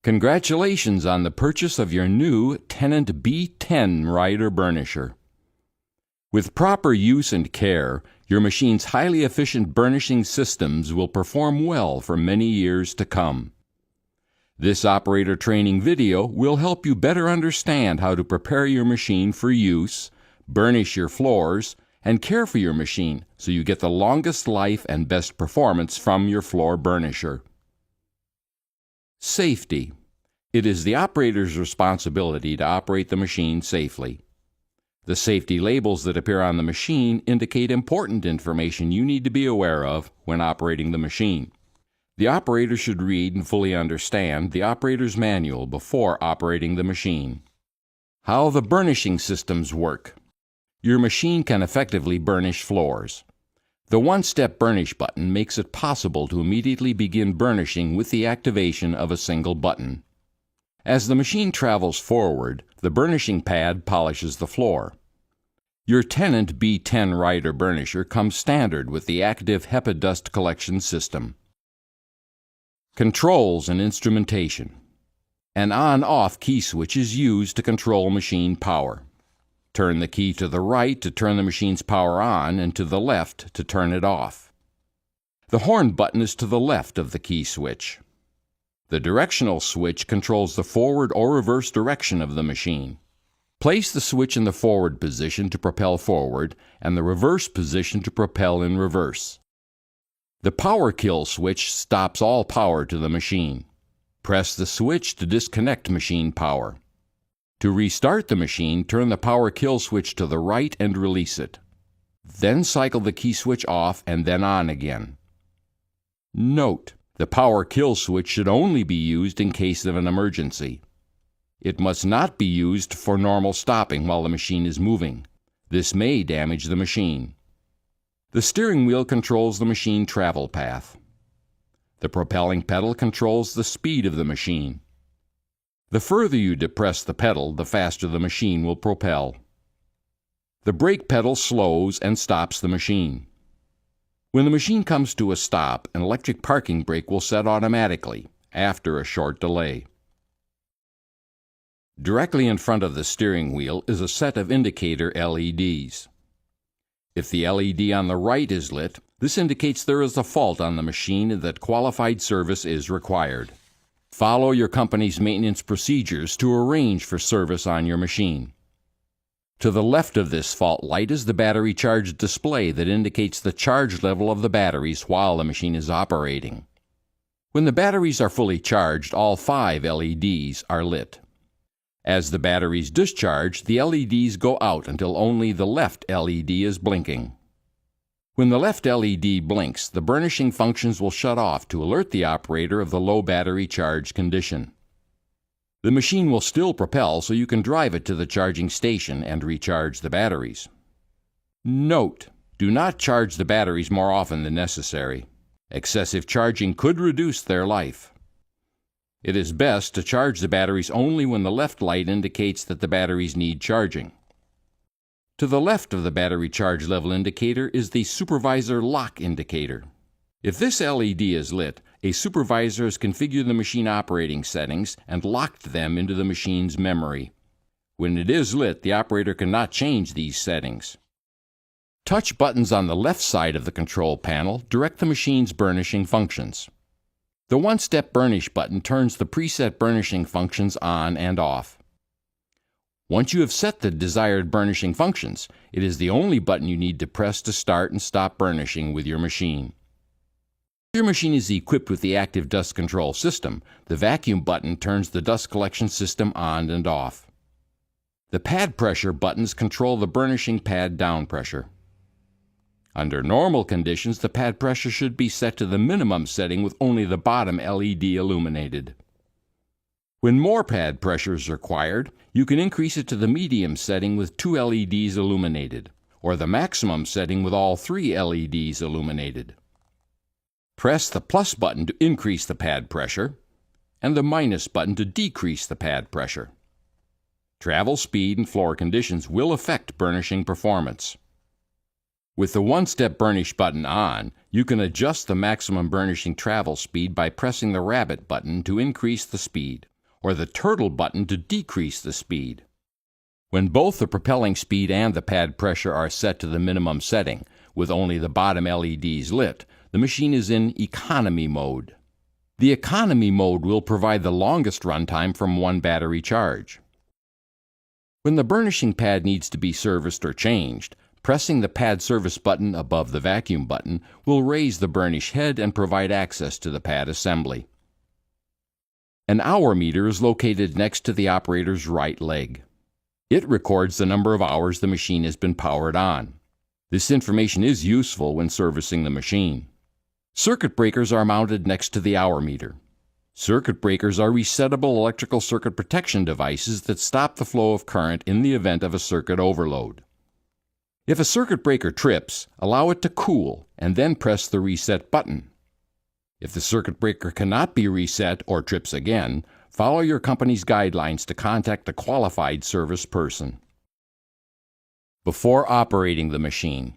Congratulations on the purchase of your new Tennant B10 rider burnisher. With proper use and care, your machine's highly efficient burnishing systems will perform well for many years to come. This operator training video will help you better understand how to prepare your machine for use, burnish your floors, and care for your machine so you get the longest life and best performance from your floor burnisher. Safety. It is the operator's responsibility to operate the machine safely. The safety labels that appear on the machine indicate important information you need to be aware of when operating the machine. The operator should read and fully understand the operator's manual before operating the machine. How the burnishing systems work. Your machine can effectively burnish floors. The one-step burnish button makes it possible to immediately begin burnishing with the activation of a single button. As the machine travels forward, the burnishing pad polishes the floor. Your Tennant B10 rider burnisher comes standard with the active HEPA dust collection system. Controls and instrumentation. An on-off key switch is used to control machine power. Turn the key to the right to turn the machine's power on and to the left to turn it off. The horn button is to the left of the key switch. The directional switch controls the forward or reverse direction of the machine. Place the switch in the forward position to propel forward and the reverse position to propel in reverse. The power kill switch stops all power to the machine. Press the switch to disconnect machine power. To restart the machine, turn the power kill switch to the right and release it. Then cycle the key switch off and then on again. Note: the power kill switch should only be used in case of an emergency. It must not be used for normal stopping while the machine is moving. This may damage the machine. The steering wheel controls the machine travel path. The propelling pedal controls the speed of the machine. The further you depress the pedal, the faster the machine will propel. The brake pedal slows and stops the machine. When the machine comes to a stop, an electric parking brake will set automatically after a short delay. Directly in front of the steering wheel is a set of indicator LEDs. If the LED on the right is lit, this indicates there is a fault on the machine and that qualified service is required. Follow your company's maintenance procedures to arrange for service on your machine. To the left of this fault light is the battery charge display that indicates the charge level of the batteries while the machine is operating. When the batteries are fully charged, all 5 LEDs are lit. As the batteries discharge, the LEDs go out until only the left LED is blinking. When the left LED blinks, the burnishing functions will shut off to alert the operator of the low battery charge condition. The machine will still propel so you can drive it to the charging station and recharge the batteries. Note: do not charge the batteries more often than necessary. Excessive charging could reduce their life. It is best to charge the batteries only when the left light indicates that the batteries need charging. To the left of the battery charge level indicator is the supervisor lock indicator. If this LED is lit, a supervisor has configured the machine operating settings and locked them into the machine's memory. When it is lit, the operator cannot change these settings. Touch buttons on the left side of the control panel direct the machine's burnishing functions. The one-step burnish button turns the preset burnishing functions on and off. Once you have set the desired burnishing functions, it is the only button you need to press to start and stop burnishing with your machine. If your machine is equipped with the active dust control system, the vacuum button turns the dust collection system on and off. The pad pressure buttons control the burnishing pad down pressure. Under normal conditions, the pad pressure should be set to the minimum setting with only the bottom LED illuminated. When more pad pressure is required, you can increase it to the medium setting with 2 LEDs illuminated, or the maximum setting with all 3 LEDs illuminated. Press the plus button to increase the pad pressure, and the minus button to decrease the pad pressure. Travel speed and floor conditions will affect burnishing performance. With the one-step burnish button on, you can adjust the maximum burnishing travel speed by pressing the rabbit button to increase the speed, or the turtle button to decrease the speed. When both the propelling speed and the pad pressure are set to the minimum setting, with only the bottom LEDs lit, the machine is in economy mode. The economy mode will provide the longest runtime from one battery charge. When the burnishing pad needs to be serviced or changed, pressing the pad service button above the vacuum button will raise the burnish head and provide access to the pad assembly. An hour meter is located next to the operator's right leg. It records the number of hours the machine has been powered on. This information is useful when servicing the machine. Circuit breakers are mounted next to the hour meter. Circuit breakers are resettable electrical circuit protection devices that stop the flow of current in the event of a circuit overload. If a circuit breaker trips, allow it to cool and then press the reset button. If the circuit breaker cannot be reset or trips again, follow your company's guidelines to contact a qualified service person. Before operating the machine.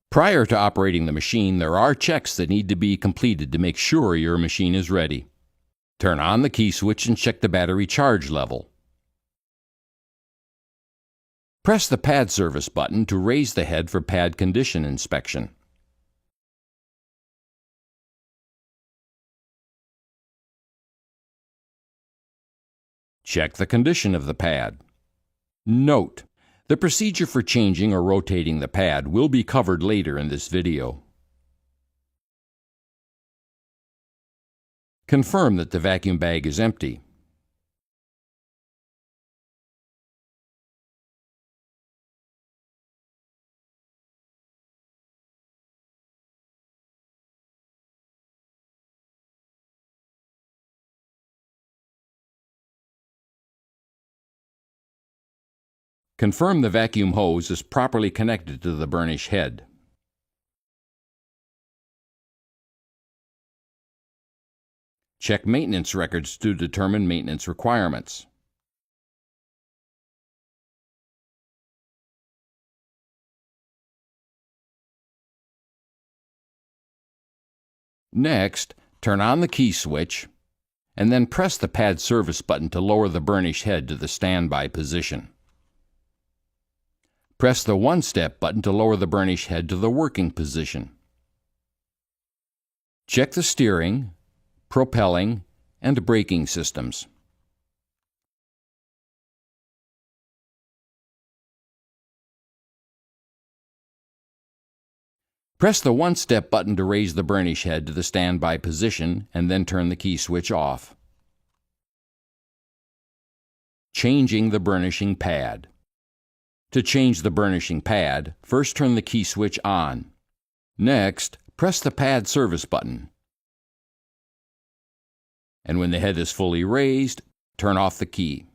Prior to operating the machine, there are checks that need to be completed to make sure your machine is ready. Turn on the key switch and check the battery charge level. Press the pad service button to raise the head for pad condition inspection. Check the condition of the pad. Note: the procedure for changing or rotating the pad will be covered later in this video. Confirm that the vacuum bag is empty. Confirm the vacuum hose is properly connected to the burnish head. Check maintenance records to determine maintenance requirements. Next, turn on the key switch and then press the pad service button to lower the burnish head to the standby position. Press the one-step button to lower the burnish head to the working position. Check the steering, propelling, and braking systems. Press the one-step button to raise the burnish head to the standby position and then turn the key switch off. Changing the burnishing pad. To change the burnishing pad, first turn the key switch on. Next, press the pad service button. And when the head is fully raised, turn off the key.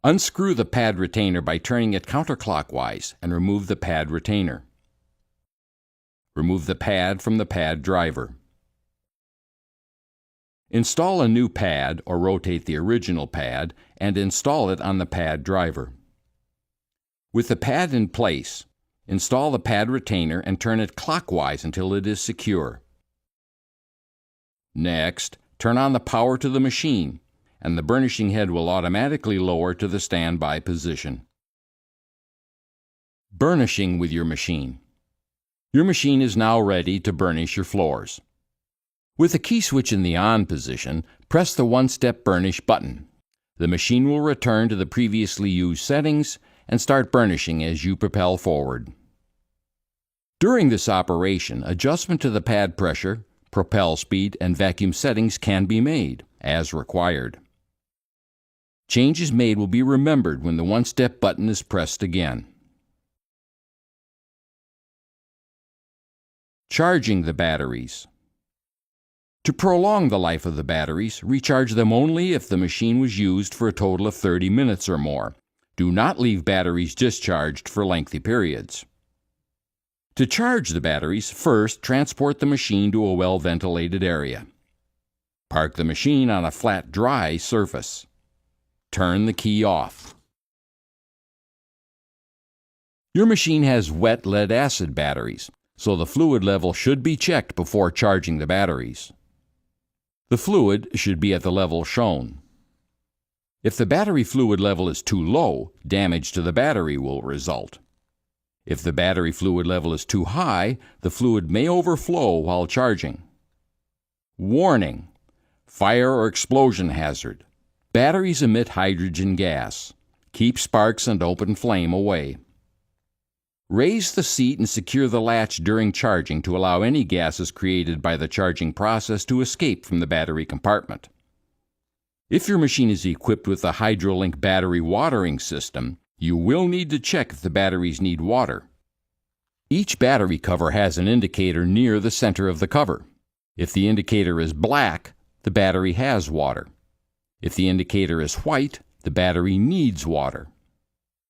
Unscrew the pad retainer by turning it counterclockwise and remove the pad retainer. Remove the pad from the pad driver. Install a new pad or rotate the original pad and install it on the pad driver. With the pad in place, install the pad retainer and turn it clockwise until it is secure. Next, turn on the power to the machine, and the burnishing head will automatically lower to the standby position. Burnishing with your machine. Your machine is now ready to burnish your floors. With the key switch in the on position, press the one-step burnish button. The machine will return to the previously used settings and start burnishing as you propel forward. During this operation, adjustment to the pad pressure, propel speed, and vacuum settings can be made, as required. Changes made will be remembered when the one-step button is pressed again. Charging the batteries. To prolong the life of the batteries, recharge them only if the machine was used for a total of 30 minutes or more. Do not leave batteries discharged for lengthy periods. To charge the batteries, first transport the machine to a well-ventilated area. Park the machine on a flat, dry surface. Turn the key off. Your machine has wet lead-acid batteries, so the fluid level should be checked before charging the batteries. The fluid should be at the level shown. If the battery fluid level is too low, damage to the battery will result. If the battery fluid level is too high, the fluid may overflow while charging. Warning: fire or explosion hazard. Batteries emit hydrogen gas. Keep sparks and open flame away. Raise the seat and secure the latch during charging to allow any gases created by the charging process to escape from the battery compartment. If your machine is equipped with a HydroLink battery watering system, you will need to check if the batteries need water. Each battery cover has an indicator near the center of the cover. If the indicator is black, the battery has water. If the indicator is white, the battery needs water.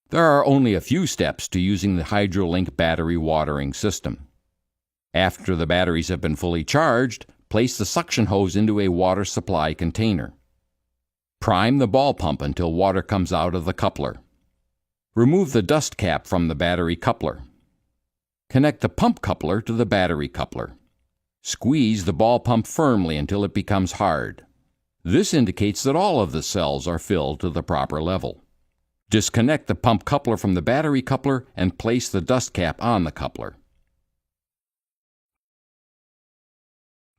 There are only a few steps to using the HydroLink battery watering system. After the batteries have been fully charged, place the suction hose into a water supply container. Prime the ball pump until water comes out of the coupler. Remove the dust cap from the battery coupler. Connect the pump coupler to the battery coupler. Squeeze the ball pump firmly until it becomes hard. This indicates that all of the cells are filled to the proper level. Disconnect the pump coupler from the battery coupler and place the dust cap on the coupler.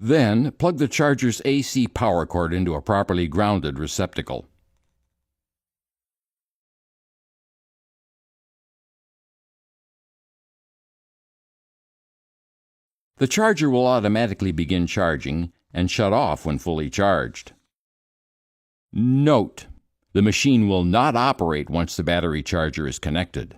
Then, plug the charger's AC power cord into a properly grounded receptacle. The charger will automatically begin charging and shut off when fully charged. Note: the machine will not operate once the battery charger is connected.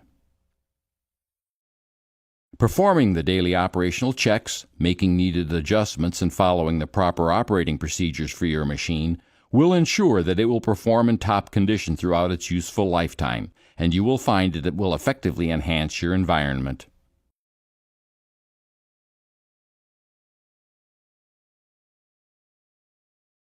Performing the daily operational checks, making needed adjustments, and following the proper operating procedures for your machine will ensure that it will perform in top condition throughout its useful lifetime, and you will find that it will effectively enhance your environment.